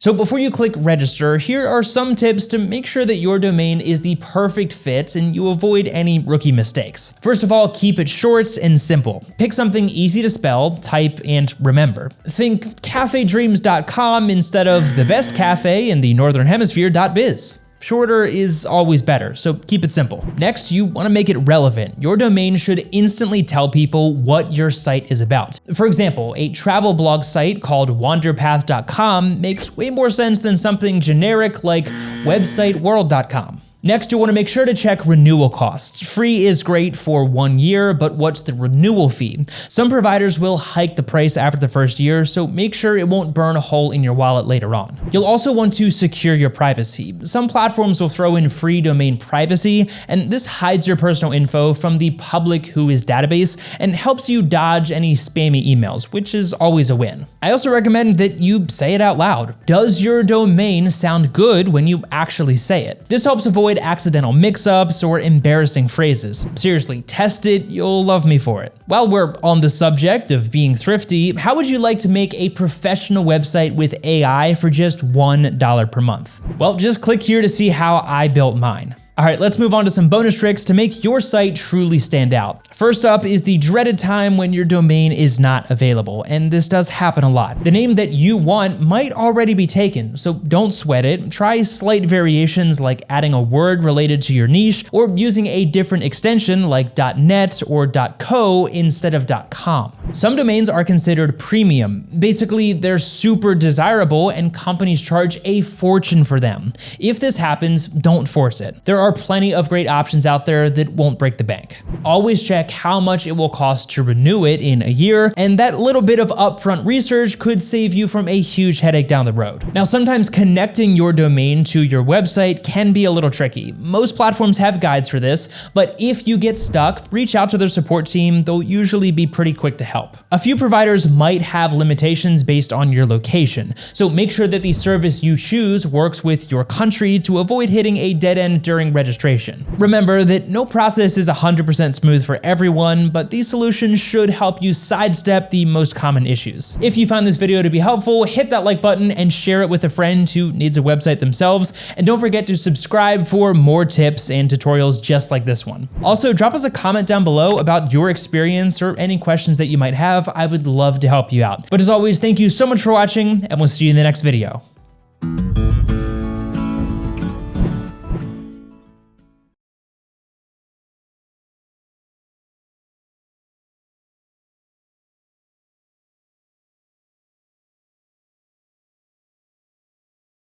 So before you click register, here are some tips to make sure that your domain is the perfect fit and you avoid any rookie mistakes. First of all, keep it short and simple. Pick something easy to spell, type, and remember. Think cafedreams.com instead of the best cafe in the Northern Hemisphere.biz. Shorter is always better, so keep it simple. Next, you want to make it relevant. Your domain should instantly tell people what your site is about. For example, a travel blog site called wanderpath.com makes way more sense than something generic like websiteworld.com. Next, you'll want to make sure to check renewal costs. Free is great for 1 year, but what's the renewal fee? Some providers will hike the price after the first year, so make sure it won't burn a hole in your wallet later on. You'll also want to secure your privacy. Some platforms will throw in free domain privacy, and this hides your personal info from the public WHOIS database and helps you dodge any spammy emails, which is always a win. I also recommend that you say it out loud. Does your domain sound good when you actually say it? This helps avoid accidental mix-ups or embarrassing phrases. Seriously, test it, you'll love me for it. While we're on the subject of being thrifty, how would you like to make a professional website with AI for just $1 per month? Well, just click here to see how I built mine. All right, let's move on to some bonus tricks to make your site truly stand out. First up is the dreaded time when your domain is not available, and this does happen a lot. The name that you want might already be taken, so don't sweat it. Try slight variations like adding a word related to your niche or using a different extension like .net or .co instead of .com. Some domains are considered premium. Basically, they're super desirable and companies charge a fortune for them. If this happens, don't force it. There are plenty of great options out there that won't break the bank. Always check how much it will cost to renew it in a year, and that little bit of upfront research could save you from a huge headache down the road. Now, sometimes connecting your domain to your website can be a little tricky. Most platforms have guides for this, but if you get stuck, reach out to their support team. They'll usually be pretty quick to help. A few providers might have limitations based on your location, so make sure that the service you choose works with your country to avoid hitting a dead end during registration. Remember that no process is 100% smooth for everyone, but these solutions should help you sidestep the most common issues. If you found this video to be helpful, hit that like button and share it with a friend who needs a website themselves. And don't forget to subscribe for more tips and tutorials just like this one. Also, drop us a comment down below about your experience or any questions that you might have. I would love to help you out. But as always, thank you so much for watching, and we'll see you in the next video.